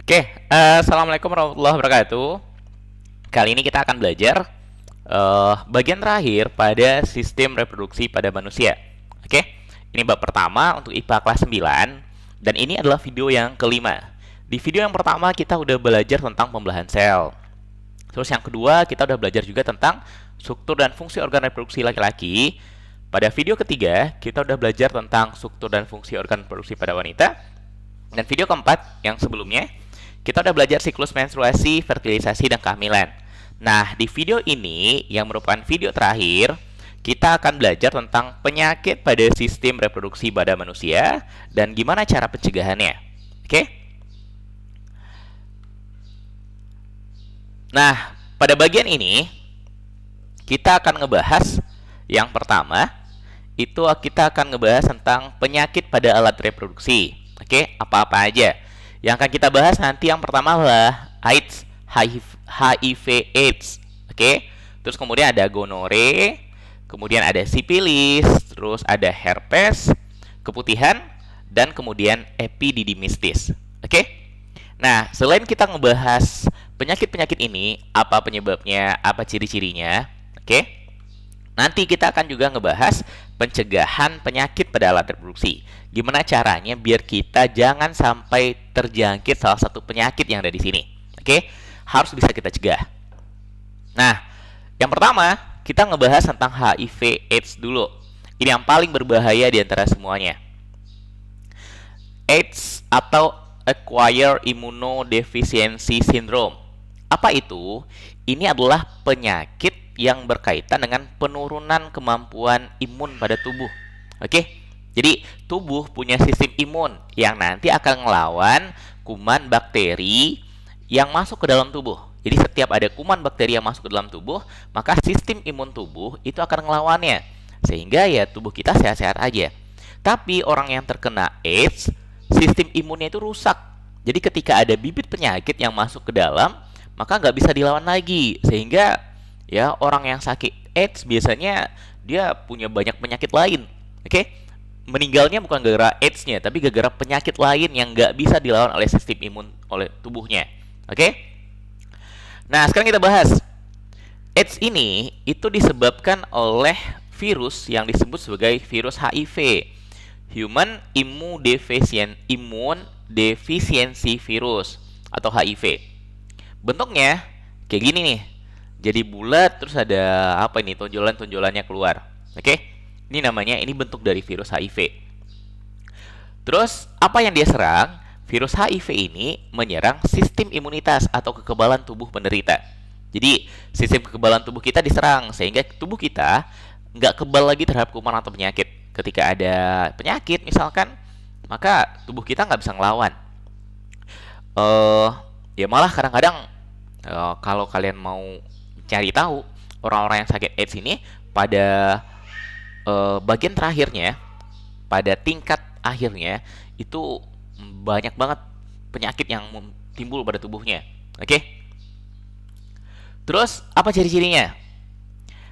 Oke, assalamualaikum warahmatullahi wabarakatuh. Kali ini kita akan belajar bagian terakhir pada sistem reproduksi pada manusia. Oke, ini bab pertama untuk IPA kelas 9 dan ini adalah video yang kelima. Di video yang pertama kita udah belajar tentang pembelahan sel. Terus yang kedua kita udah belajar juga tentang struktur dan fungsi organ reproduksi laki-laki. Pada video ketiga kita udah belajar tentang struktur dan fungsi organ reproduksi pada wanita. Dan video keempat yang sebelumnya kita udah belajar siklus menstruasi, fertilisasi, dan kehamilan. Nah, di video ini yang merupakan video terakhir, kita akan belajar tentang penyakit pada sistem reproduksi pada manusia dan gimana cara pencegahannya. Oke? Nah, pada bagian ini kita akan ngebahas yang pertama, itu kita akan ngebahas tentang penyakit pada alat reproduksi. Oke, apa-apa aja. Yang akan kita bahas nanti yang pertama adalah AIDS, HIV AIDS. Oke. Terus kemudian ada gonore, kemudian ada sipilis, terus ada herpes, keputihan, dan kemudian epididymistis. Oke. Nah, selain kita ngebahas penyakit-penyakit ini, apa penyebabnya, apa ciri-cirinya, oke? Nanti kita akan juga ngebahas pencegahan penyakit pada alat reproduksi. Gimana caranya biar kita jangan sampai terjangkit salah satu penyakit yang ada di sini. Oke? Harus bisa kita cegah. Nah, yang pertama, kita ngebahas tentang HIV AIDS dulu. Ini yang paling berbahaya di antara semuanya. AIDS atau Acquired Immunodeficiency Syndrome. Apa itu? Ini adalah penyakit yang berkaitan dengan penurunan kemampuan imun pada tubuh. Oke? Jadi, tubuh punya sistem imun yang nanti akan melawan kuman bakteri yang masuk ke dalam tubuh. Jadi, setiap ada kuman bakteri yang masuk ke dalam tubuh, maka sistem imun tubuh itu akan melawannya. Sehingga ya tubuh kita sehat-sehat aja. Tapi orang yang terkena AIDS, sistem imunnya itu rusak. Jadi, ketika ada bibit penyakit yang masuk ke dalam, maka nggak bisa dilawan lagi. Sehingga ya orang yang sakit AIDS biasanya dia punya banyak penyakit lain. Oke? Meninggalnya bukan gara-gara AIDS-nya, tapi gara-gara penyakit lain yang nggak bisa dilawan oleh sistem imun oleh tubuhnya. Oke? Nah, sekarang kita bahas. AIDS ini itu disebabkan oleh virus yang disebut sebagai virus HIV. Human Immunodeficiency Virus atau HIV. Bentuknya kayak gini nih. Jadi bulat, terus ada apa ini, tonjolan-tonjolannya keluar. Oke? Ini namanya, ini bentuk dari virus HIV. Terus, apa yang dia serang? Virus HIV ini menyerang sistem imunitas atau kekebalan tubuh penderita. Jadi, sistem kekebalan tubuh kita diserang, sehingga tubuh kita nggak kebal lagi terhadap kuman atau penyakit. Ketika ada penyakit misalkan, maka tubuh kita nggak bisa ngelawan. Ya malah kadang-kadang kalau kalian mau cari tahu orang-orang yang sakit AIDS ini pada bagian terakhirnya, pada tingkat akhirnya itu banyak banget penyakit yang timbul pada tubuhnya. Oke? Terus apa ciri-cirinya?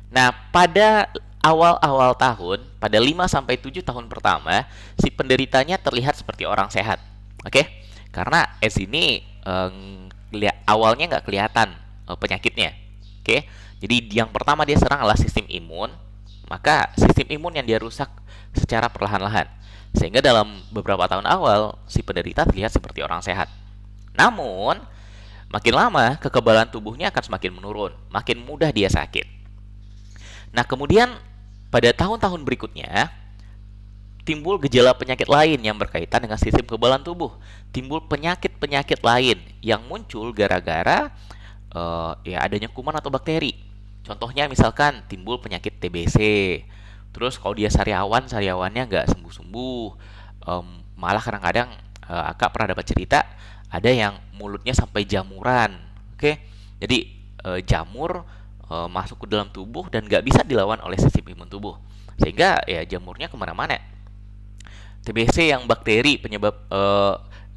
Nah, pada awal-awal tahun, pada 5 sampai 7 tahun pertama, si penderitanya terlihat seperti orang sehat. Oke? Karena AIDS ini awalnya nggak kelihatan penyakitnya. Oke? Jadi yang pertama dia serang adalah sistem imun, maka sistem imun yang dia rusak secara perlahan-lahan. Sehingga dalam beberapa tahun awal, si penderita terlihat seperti orang sehat. Namun, makin lama kekebalan tubuhnya akan semakin menurun, makin mudah dia sakit. Nah, kemudian pada tahun-tahun berikutnya, timbul gejala penyakit lain yang berkaitan dengan sistem kekebalan tubuh. Timbul penyakit-penyakit lain yang muncul gara-gara ya adanya kuman atau bakteri. Contohnya misalkan timbul penyakit TBC. Terus kalau dia sariawannya nggak sembuh-sembuh. Malah kadang-kadang Akak pernah dapat cerita ada yang mulutnya sampai jamuran. Oke, jadi jamur masuk ke dalam tubuh dan nggak bisa dilawan oleh sistem imun tubuh. Sehingga ya jamurnya kemana-mana. TBC yang bakteri penyebab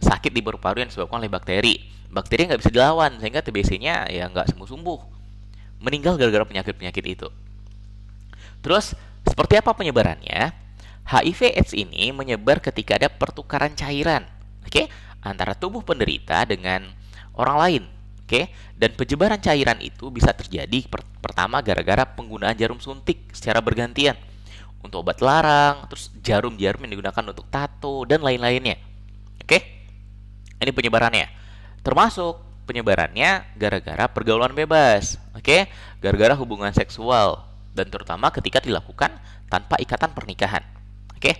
sakit di paru-paru yang disebabkan oleh bakteri. Bakteri nggak bisa dilawan sehingga TBC-nya ya nggak sembuh-sembuh. Meninggal gara-gara penyakit-penyakit itu. Terus seperti apa penyebarannya? HIV/AIDS ini menyebar ketika ada pertukaran cairan. Oke, antara tubuh penderita dengan orang lain. Oke, dan penyebaran cairan itu bisa terjadi pertama gara-gara penggunaan jarum suntik secara bergantian untuk obat larang, terus jarum-jarum yang digunakan untuk tato dan lain-lainnya. Oke, ini penyebarannya. Termasuk penyebarannya gara-gara pergaulan bebas. Oke, gara-gara hubungan seksual dan terutama ketika dilakukan tanpa ikatan pernikahan. Oke,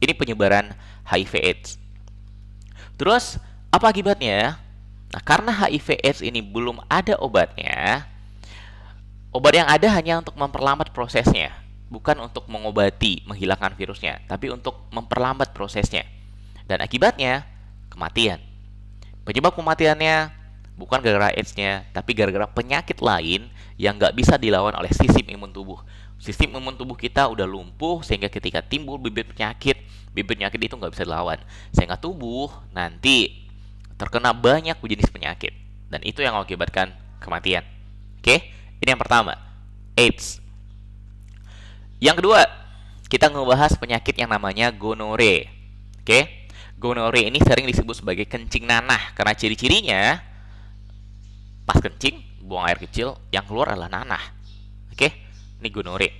ini penyebaran HIV/AIDS. Terus apa akibatnya? Nah, karena HIV/AIDS ini belum ada obatnya, obat yang ada hanya untuk memperlambat prosesnya, bukan untuk mengobati, menghilangkan virusnya, tapi untuk memperlambat prosesnya. Dan akibatnya, kematian. Penyebab kematiannya bukan gara-gara AIDS-nya, tapi gara-gara penyakit lain yang nggak bisa dilawan oleh sistem imun tubuh. Sistem imun tubuh kita udah lumpuh, sehingga ketika timbul bibit penyakit itu nggak bisa dilawan. Sehingga tubuh nanti terkena banyak jenis penyakit, dan itu yang mengakibatkan kematian. Oke, ini yang pertama, AIDS. Yang kedua, kita ngebahas penyakit yang namanya gonore. Oke, gonore ini sering disebut sebagai kencing nanah karena ciri-cirinya pas kencing, buang air kecil, yang keluar adalah nanah. Oke, ini gonore.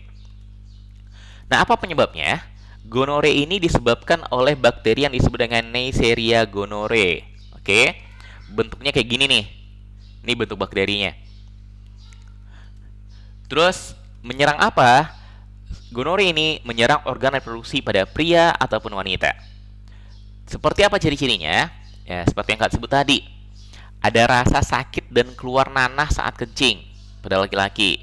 Nah, apa penyebabnya? Gonore ini disebabkan oleh bakteri yang disebut dengan Neisseria gonorrhoeae. Oke, bentuknya kayak gini nih. Ini bentuk bakterinya. Terus menyerang apa? Gonore ini menyerang organ reproduksi pada pria ataupun wanita. Seperti apa ciri-cirinya? Ya, seperti yang kak sebut tadi. Ada rasa sakit dan keluar nanah saat kencing pada laki-laki.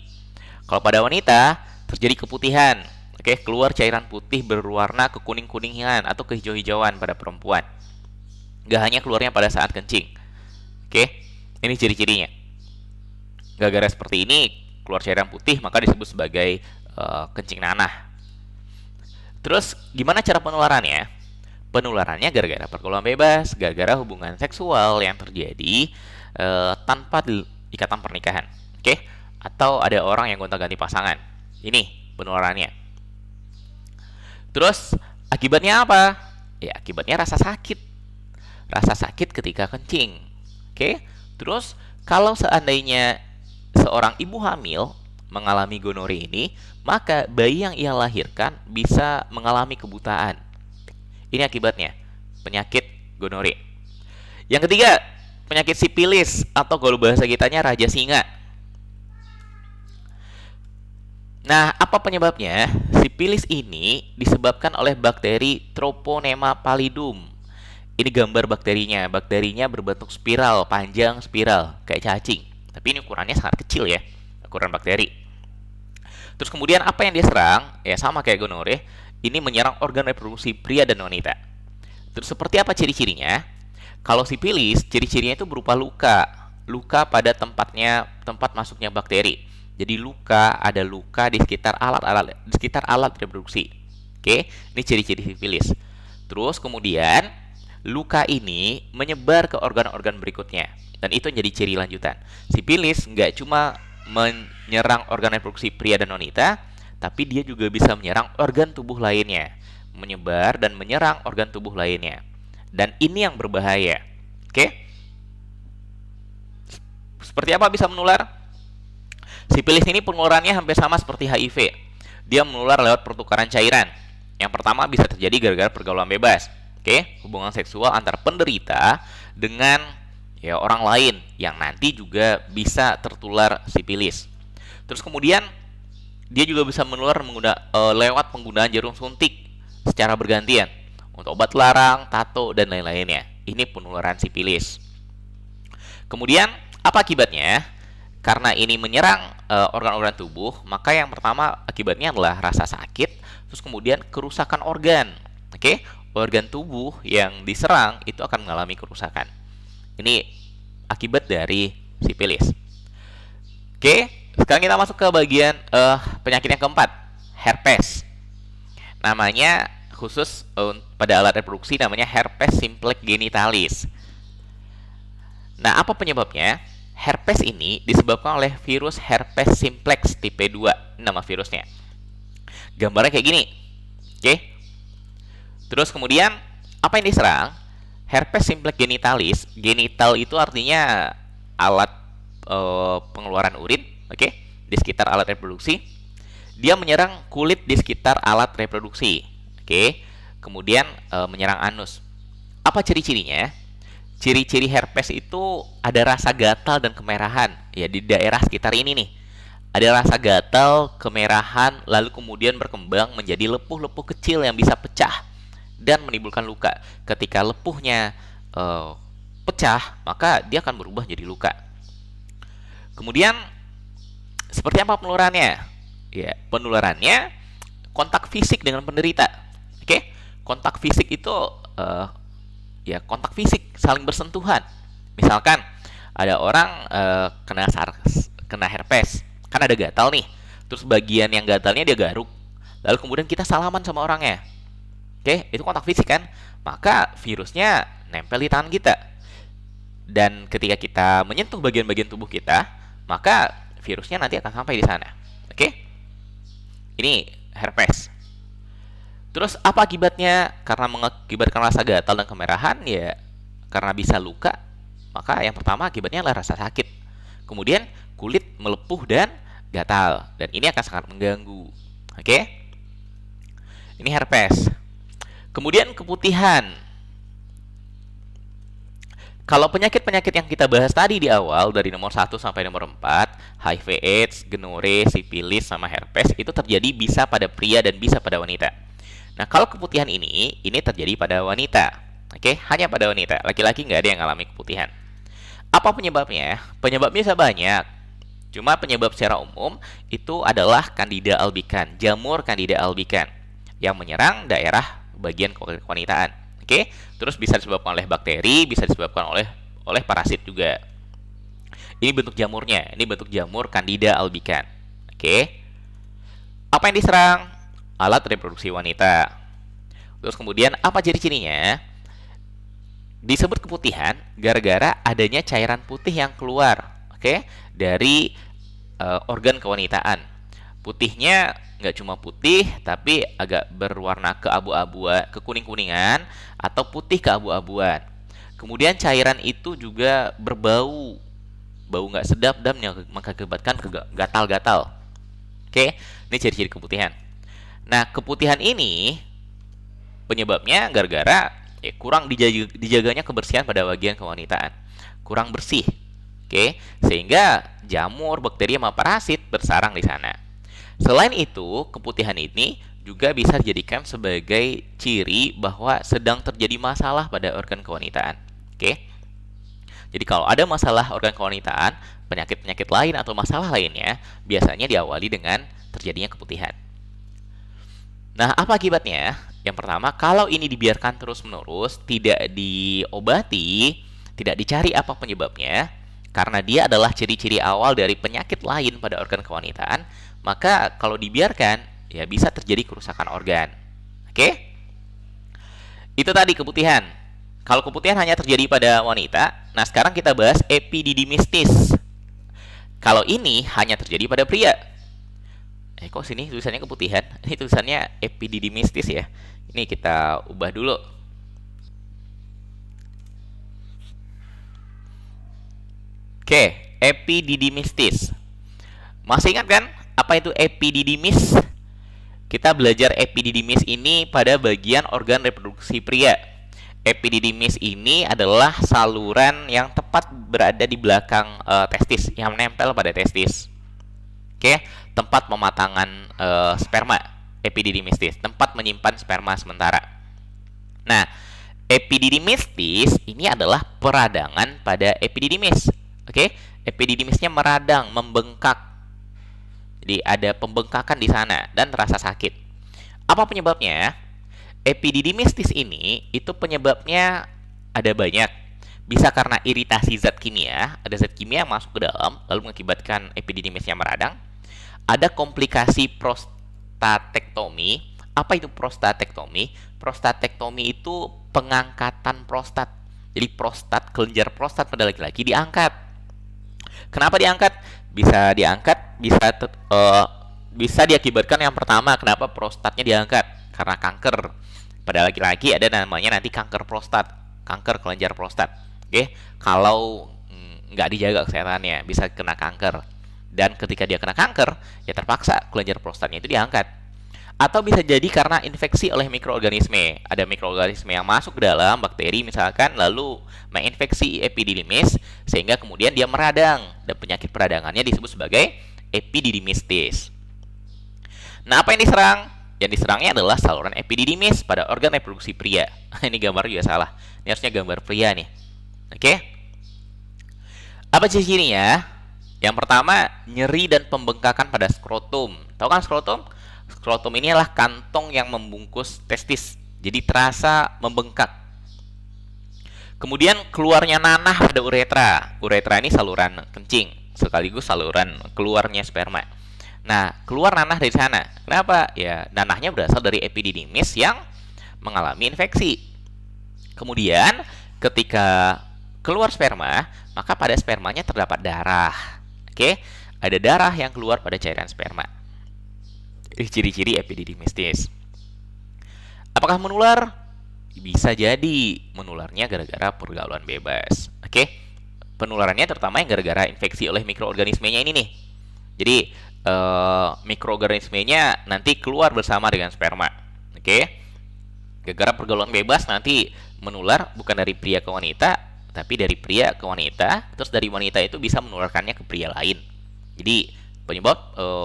Kalau pada wanita, terjadi keputihan. Oke, keluar cairan putih berwarna kekuning-kuningan atau kehijau-hijauan pada perempuan. Gak hanya keluarnya pada saat kencing. Oke, ini ciri-cirinya. Gara-gara seperti ini, keluar cairan putih, maka disebut sebagai kencing nanah. Terus, gimana cara penularannya? Penularannya gara-gara pergaulan bebas, gara-gara hubungan seksual yang terjadi tanpa ikatan pernikahan. Oke, atau ada orang yang gonta-ganti pasangan. Ini penularannya. Terus, akibatnya apa? Ya, akibatnya rasa sakit. Rasa sakit ketika kencing. Oke, terus kalau seandainya seorang ibu hamil mengalami gonore ini, maka bayi yang ia lahirkan bisa mengalami kebutaan. Ini akibatnya, penyakit gonore. Yang ketiga, penyakit sipilis atau kalau bahasa kitanya raja singa. Nah, apa penyebabnya? Sipilis ini disebabkan oleh bakteri Troponema pallidum. Ini gambar bakterinya. Bakterinya berbentuk spiral, panjang spiral, kayak cacing. Tapi ini ukurannya sangat kecil ya, ukuran bakteri. Terus kemudian apa yang dia serang? Ya sama kayak gonore, ini menyerang organ reproduksi pria dan wanita. Terus seperti apa ciri-cirinya? Kalau sipilis, ciri-cirinya itu berupa luka. Luka pada tempat masuknya bakteri. Jadi ada luka di sekitar alat reproduksi. Oke, ini ciri-ciri sipilis. Terus kemudian luka ini menyebar ke organ-organ berikutnya, dan itu menjadi ciri lanjutan. Sipilis nggak cuma menyerang organ reproduksi pria dan wanita, tapi dia juga bisa menyerang organ tubuh lainnya, menyebar dan menyerang organ tubuh lainnya. Dan ini yang berbahaya. Oke? Seperti apa bisa menular? Sipilis ini penularannya hampir sama seperti HIV. Dia menular lewat pertukaran cairan. Yang pertama bisa terjadi gara-gara pergaulan bebas. Oke, hubungan seksual antara penderita dengan orang lain yang nanti juga bisa tertular sipilis. Terus kemudian dia juga bisa menular lewat penggunaan jarum suntik secara bergantian untuk obat larang, tato, dan lain-lainnya. Ini penularan sipilis. Kemudian apa akibatnya? Karena ini menyerang organ-organ tubuh, maka yang pertama akibatnya adalah rasa sakit, terus kemudian kerusakan organ. Oke? Organ tubuh yang diserang itu akan mengalami kerusakan. Ini akibat dari sipilis. Oke, sekarang kita masuk ke bagian penyakit yang keempat, herpes. Namanya khusus pada alat reproduksi namanya herpes simplex genitalis. Nah, apa penyebabnya? Herpes ini disebabkan oleh virus herpes simplex tipe 2, nama virusnya. Gambarnya kayak gini. Oke. Terus kemudian apa yang diserang? Herpes simplex genitalis, genital itu artinya alat pengeluaran urin, oke, di sekitar alat reproduksi. Dia menyerang kulit di sekitar alat reproduksi, oke. Kemudian menyerang anus. Apa ciri-cirinya? Ciri-ciri herpes itu ada rasa gatal dan kemerahan, ya di daerah sekitar ini nih. Ada rasa gatal, kemerahan, lalu kemudian berkembang menjadi lepuh-lepuh kecil yang bisa pecah dan menimbulkan luka. Ketika lepuhnya pecah, maka dia akan berubah jadi luka. Kemudian, seperti apa penularannya? Ya, penularannya kontak fisik dengan penderita. Oke, kontak fisik itu ya kontak fisik, saling bersentuhan. Misalkan ada orang kena herpes, kan ada gatal nih. Terus bagian yang gatalnya dia garuk. Lalu kemudian kita salaman sama orangnya. Oke, itu kontak fisik kan? Maka virusnya nempel di tangan kita. Dan ketika kita menyentuh bagian-bagian tubuh kita, maka virusnya nanti akan sampai di sana. Oke? Ini herpes. Terus apa akibatnya? Karena mengakibatkan rasa gatal dan kemerahan, ya karena bisa luka, maka yang pertama akibatnya adalah rasa sakit. Kemudian kulit melepuh dan gatal, dan ini akan sangat mengganggu. Oke? Ini herpes. Kemudian keputihan. Kalau penyakit-penyakit yang kita bahas tadi di awal, dari nomor 1 sampai nomor 4, HIV AIDS, gonore, sifilis, sama herpes, itu terjadi bisa pada pria dan bisa pada wanita. Nah, kalau keputihan ini terjadi pada wanita. Oke, hanya pada wanita. Laki-laki nggak ada yang mengalami keputihan. Apa penyebabnya? Penyebabnya bisa banyak. Cuma penyebab secara umum itu adalah Candida albicans, jamur Candida albicans, yang menyerang daerah bagian kewanitaan. Oke, terus bisa disebabkan oleh bakteri, bisa disebabkan oleh parasit juga. Ini bentuk jamurnya. Ini bentuk jamur Candida albicans. Oke. Apa yang diserang? Alat reproduksi wanita. Terus kemudian apa ciri-cirinya? Disebut keputihan gara-gara adanya cairan putih yang keluar, oke, dari organ kewanitaan. Putihnya nggak cuma putih, tapi agak berwarna keabu-abuan, kekuning-kuningan, atau putih keabu-abuan. Kemudian cairan itu juga berbau, bau nggak sedap dan mengakibatkan gatal-gatal. Oke, ini ciri-ciri keputihan. Nah, keputihan ini penyebabnya gara-gara kurang dijaganya kebersihan pada bagian kewanitaan. Kurang bersih. Oke, sehingga jamur, bakteri, sama parasit bersarang di sana. Selain itu, keputihan ini juga bisa dijadikan sebagai ciri bahwa sedang terjadi masalah pada organ kewanitaan. Oke. Jadi kalau ada masalah organ kewanitaan, penyakit-penyakit lain atau masalah lainnya biasanya diawali dengan terjadinya keputihan. Nah, apa akibatnya? Yang pertama, kalau ini dibiarkan terus-menerus, tidak diobati, tidak dicari apa penyebabnya, karena dia adalah ciri-ciri awal dari penyakit lain pada organ kewanitaan, maka kalau dibiarkan, ya bisa terjadi kerusakan organ. Oke? Itu tadi keputihan. Kalau keputihan hanya terjadi pada wanita, nah sekarang kita bahas epididymistis. Kalau ini hanya terjadi pada pria. Kok sini tulisannya keputihan? Ini tulisannya epididymistis ya. Ini kita ubah dulu. Oke, epididymistis. Masih ingat kan apa itu epididymis? Kita belajar epididymis ini pada bagian organ reproduksi pria. Epididymis ini adalah saluran yang tepat berada di belakang testis, yang menempel pada testis. Oke, tempat pematangan sperma, epididymistis, tempat menyimpan sperma sementara. Nah, epididymistis ini adalah peradangan pada epididymis. Oke, epididymisnya meradang, membengkak. Jadi ada pembengkakan di sana dan terasa sakit. Apa penyebabnya? Epididymistis ini itu penyebabnya ada banyak. Bisa karena iritasi zat kimia, ada zat kimia yang masuk ke dalam lalu mengakibatkan epididymisnya meradang. Ada komplikasi prostatektomi. Apa itu prostatektomi? Prostatektomi itu pengangkatan prostat. Jadi prostat, kelenjar prostat pada laki-laki diangkat. Kenapa diangkat? Bisa diangkat, bisa diakibatkan yang pertama, kenapa prostatnya diangkat? Karena kanker. Pada laki-laki ada namanya nanti kanker prostat. kanker kelenjar prostat. Oke, kalau nggak dijaga kesehatannya bisa kena kanker. Dan ketika dia kena kanker, ya terpaksa kelenjar prostatnya itu diangkat. Atau bisa jadi karena infeksi oleh mikroorganisme. Ada mikroorganisme yang masuk ke dalam, bakteri misalkan, lalu menginfeksi epididymis, sehingga kemudian dia meradang. Dan penyakit peradangannya disebut sebagai epididymistis. Nah, apa yang diserang? Yang diserangnya adalah saluran epididymis pada organ reproduksi pria. Ini gambar juga salah. Ini harusnya gambar pria nih. Oke? Apa ciri-cirinya? Yang pertama, nyeri dan pembengkakan pada skrotum. Tahu kan skrotum? Skrotum ini adalah kantong yang membungkus testis. Jadi terasa membengkak. Kemudian keluarnya nanah pada uretra. Uretra ini saluran kencing, sekaligus saluran keluarnya sperma. Nah, keluar nanah dari sana. Kenapa? Ya, nanahnya berasal dari epididymis yang mengalami infeksi. Kemudian, ketika keluar sperma, maka pada spermanya terdapat darah. Oke, ada darah yang keluar pada cairan sperma. Ciri-ciri epididymistis. Apakah menular? Bisa jadi menularnya gara-gara pergaulan bebas. Oke, penularannya terutama yang gara-gara infeksi oleh mikroorganismenya ini nih. Jadi mikroorganismenya nanti keluar bersama dengan sperma. Oke, gara-gara pergaulan bebas nanti menular bukan dari pria ke wanita, tapi dari pria ke wanita, terus dari wanita itu bisa menularkannya ke pria lain. Jadi penyebab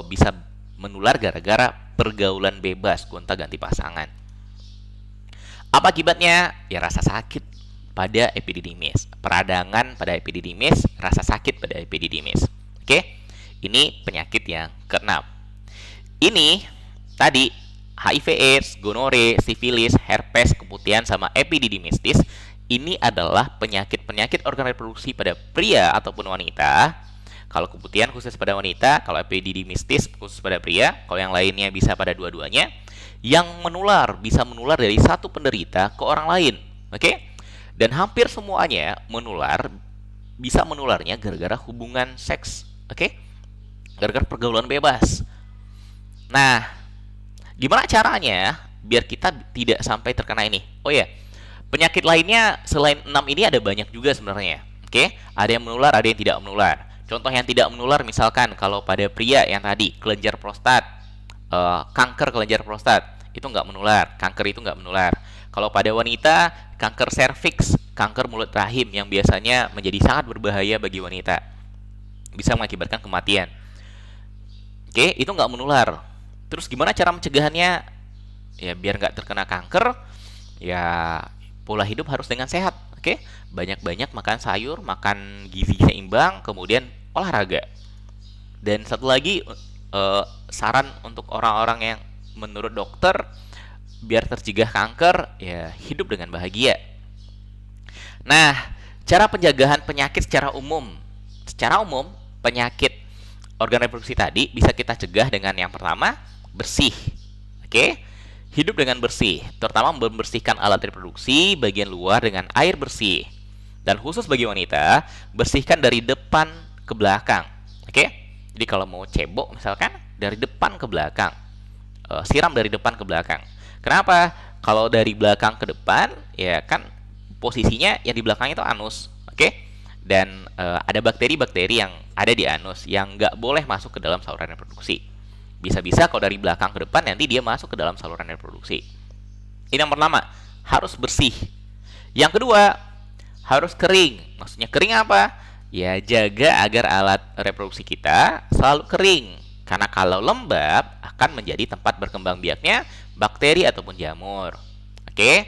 bisa menular gara-gara pergaulan bebas, gonta-ganti pasangan. Apa akibatnya? Ya rasa sakit pada epididymis, peradangan pada epididymis, rasa sakit pada epididymis. Oke, ini penyakit yang keenam. Ini tadi HIV/AIDS, gonore, sifilis, herpes, keputihan, sama epididymistis. Ini adalah penyakit-penyakit organ reproduksi pada pria ataupun wanita. Kalau keputihan khusus pada wanita, kalau epididymistis khusus pada pria, kalau yang lainnya bisa pada dua-duanya. Yang menular, bisa menular dari satu penderita ke orang lain. Oke? Dan hampir semuanya menular, bisa menularnya gara-gara hubungan seks. Oke? Gara-gara pergaulan bebas. Nah, gimana caranya biar kita tidak sampai terkena ini? Oh ya, penyakit lainnya selain 6 ini ada banyak juga sebenarnya. Oke, ada yang menular, ada yang tidak menular. Contoh yang tidak menular misalkan kalau pada pria yang tadi kelenjar prostat, kanker kelenjar prostat itu nggak menular, kanker itu nggak menular. Kalau pada wanita, kanker serviks, kanker mulut rahim yang biasanya menjadi sangat berbahaya bagi wanita, bisa mengakibatkan kematian. Oke, itu nggak menular. Terus gimana cara mencegahannya? Ya biar nggak terkena kanker, ya pola hidup harus dengan sehat. Oke, banyak-banyak makan sayur, makan gizi seimbang, kemudian olahraga. Dan satu lagi, saran untuk orang-orang yang menurut dokter biar tercegah kanker, ya hidup dengan bahagia. Nah, cara penjagaan penyakit secara umum. Secara umum, penyakit organ reproduksi tadi bisa kita cegah dengan yang pertama, bersih. Oke? Hidup dengan bersih, terutama membersihkan alat reproduksi bagian luar dengan air bersih. Dan khusus bagi wanita, bersihkan dari depan ke belakang. Oke? Jadi kalau mau cebok misalkan, dari depan ke belakang. Siram dari depan ke belakang. Kenapa? Kalau dari belakang ke depan, ya kan posisinya yang di belakang itu anus. Oke? Dan ada bakteri-bakteri yang ada di anus yang nggak boleh masuk ke dalam saluran reproduksi. Bisa-bisa kalau dari belakang ke depan nanti dia masuk ke dalam saluran reproduksi. Ini yang pertama, harus bersih. Yang kedua, harus kering. Maksudnya kering apa? Ya jaga agar alat reproduksi kita selalu kering. Karena kalau lembab akan menjadi tempat berkembang biaknya bakteri ataupun jamur. Oke?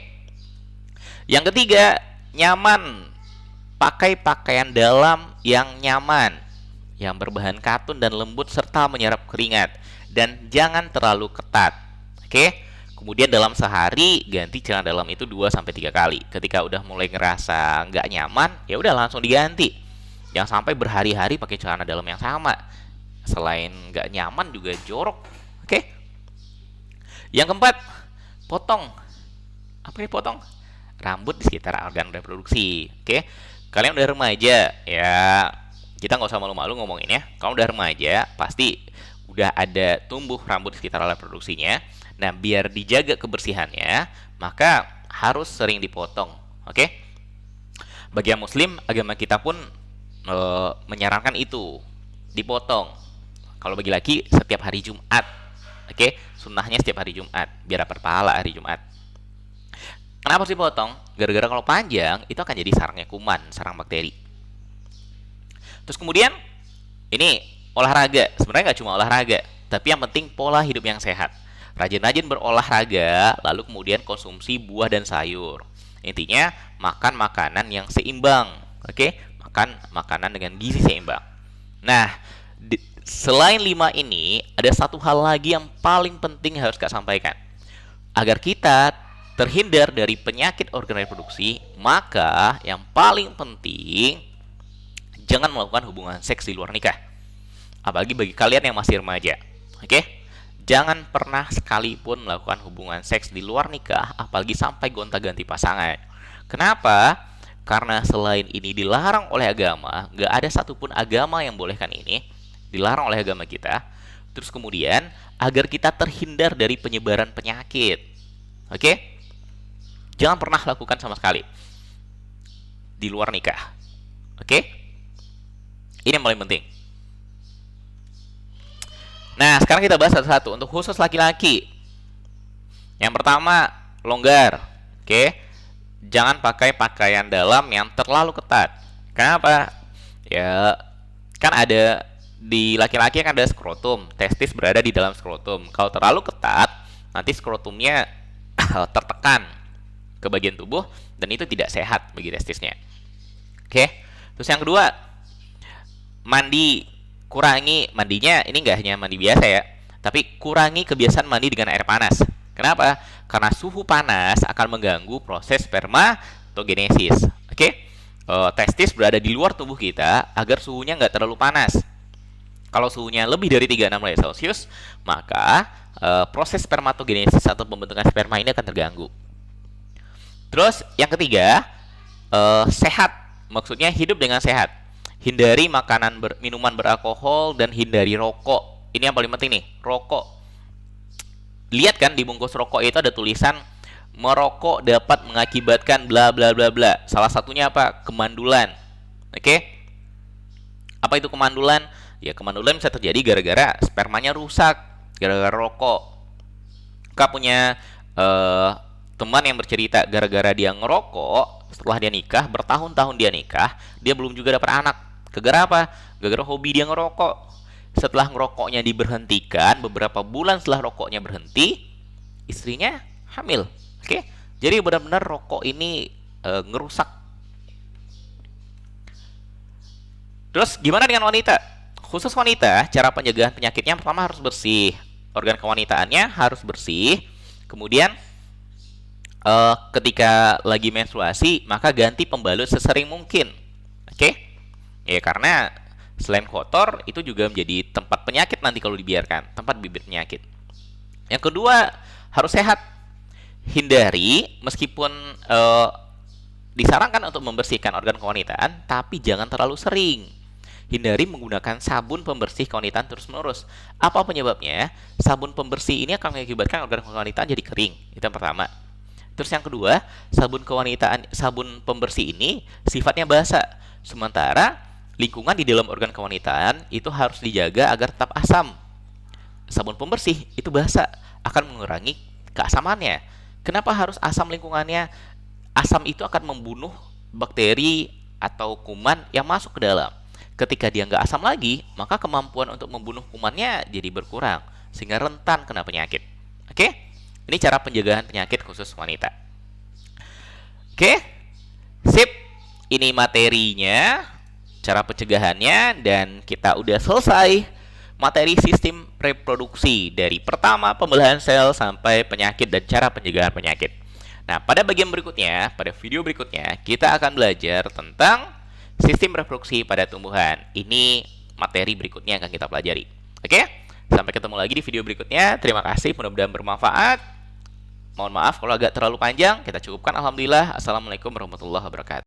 Yang ketiga, nyaman. Pakai pakaian dalam yang nyaman, yang berbahan katun dan lembut serta menyerap keringat. Dan jangan terlalu ketat. Oke? Kemudian dalam sehari ganti celana dalam itu 2-3 kali. Ketika udah mulai ngerasa nggak nyaman, ya udah langsung diganti. Jangan sampai berhari-hari pakai celana dalam yang sama. Selain nggak nyaman juga jorok. Oke? Yang keempat, potong. Apa ini potong? Rambut di sekitar organ reproduksi. Oke? Kalian udah remaja, ya kita nggak usah malu-malu ngomongin ya. Kalau udah remaja, pasti udah ada tumbuh rambut di sekitar alat reproduksinya. Nah, biar dijaga kebersihannya, maka harus sering dipotong. Oke? Bagi yang muslim, agama kita pun menyarankan itu dipotong. Kalau bagi laki setiap hari Jumat. Oke, sunnahnya setiap hari Jumat biar dapat pahala hari Jumat. Kenapa sih potong? Gara-gara kalau panjang itu akan jadi sarangnya kuman, sarang bakteri. Terus kemudian ini olahraga. Sebenarnya nggak cuma olahraga, tapi yang penting pola hidup yang sehat. Rajin-rajin berolahraga, lalu kemudian konsumsi buah dan sayur. Intinya makan makanan yang seimbang. Oke, makan makanan dengan gizi seimbang. Nah, selain 5 ini, ada satu hal lagi yang paling penting harus Kak sampaikan. Agar kita terhindar dari penyakit organ reproduksi, maka yang paling penting jangan melakukan hubungan seks di luar nikah. Apalagi bagi kalian yang masih remaja. Oke? Jangan pernah sekalipun melakukan hubungan seks di luar nikah, apalagi sampai gonta-ganti pasangan. Kenapa? Karena selain ini dilarang oleh agama, nggak ada satupun agama yang bolehkan ini, dilarang oleh agama kita. Terus kemudian, agar kita terhindar dari penyebaran penyakit. Oke? Jangan pernah lakukan sama sekali di luar nikah. Oke? Ini yang paling penting. Nah, sekarang kita bahas satu-satu. Untuk khusus laki-laki, yang pertama, longgar. Oke? Jangan pakai pakaian dalam yang terlalu ketat. Kenapa? Ya, kan ada di laki-laki kan ada skrotum, testis berada di dalam skrotum. Kalau terlalu ketat, nanti skrotumnya tertekan ke bagian tubuh dan itu tidak sehat bagi testisnya. Oke. Terus yang kedua, mandi. Kurangi mandinya, ini nggak hanya mandi biasa ya, tapi kurangi kebiasaan mandi dengan air panas. Kenapa? Karena suhu panas akan mengganggu proses spermatogenesis. Oke? Testis berada di luar tubuh kita agar suhunya nggak terlalu panas. Kalau suhunya lebih dari 36 derajat Celcius, maka proses spermatogenesis atau pembentukan sperma ini akan terganggu. Terus yang ketiga, sehat. Maksudnya hidup dengan sehat. Hindari minuman beralkohol dan hindari rokok. Ini yang paling penting nih, rokok. Lihat kan di bungkus rokok itu ada tulisan merokok dapat mengakibatkan bla bla bla bla. Salah satunya apa? Kemandulan. Oke? Apa itu kemandulan? Ya, kemandulan bisa terjadi gara-gara spermanya rusak, gara-gara rokok. Kak punya teman yang bercerita gara-gara dia ngerokok, setelah dia nikah, bertahun-tahun dia nikah, dia belum juga dapat anak. Gara-gara apa? Gara-gara hobi dia ngerokok. Setelah ngerokoknya diberhentikan, beberapa bulan setelah rokoknya berhenti, istrinya hamil. Oke? Jadi benar-benar rokok ini ngerusak. Terus gimana dengan wanita? Khusus wanita, cara pencegahan penyakitnya pertama harus bersih. Organ kewanitaannya harus bersih. Kemudian ketika lagi menstruasi, maka ganti pembalut sesering mungkin. Oke? Ya, karena selain kotor, itu juga menjadi tempat penyakit nanti kalau dibiarkan, tempat bibit penyakit. Yang kedua, harus sehat. Hindari, meskipun disarankan untuk membersihkan organ kewanitaan, tapi jangan terlalu sering. Hindari menggunakan sabun pembersih kewanitaan terus-menerus. Apa penyebabnya? Sabun pembersih ini akan mengakibatkan organ kewanitaan jadi kering. Itu yang pertama. Terus yang kedua, sabun pembersih ini sifatnya basah. Sementara lingkungan di dalam organ kewanitaan itu harus dijaga agar tetap asam. Sabun pembersih itu basah, akan mengurangi keasamannya. Kenapa harus asam lingkungannya? Asam itu akan membunuh bakteri atau kuman yang masuk ke dalam. Ketika dia nggak asam lagi, maka kemampuan untuk membunuh kumannya jadi berkurang, sehingga rentan kena penyakit. Oke? Ini cara pencegahan penyakit khusus wanita. Oke? Sip. Ini materinya, cara pencegahannya, dan kita udah selesai materi sistem reproduksi dari pertama pembelahan sel sampai penyakit dan cara pencegahan penyakit. Nah, pada bagian berikutnya, pada video berikutnya, kita akan belajar tentang sistem reproduksi pada tumbuhan. Ini materi berikutnya yang akan kita pelajari. Oke? Sampai ketemu lagi di video berikutnya. Terima kasih, mudah-mudahan bermanfaat. Mohon maaf kalau agak terlalu panjang. Kita cukupkan. Alhamdulillah. Assalamualaikum warahmatullahi wabarakatuh.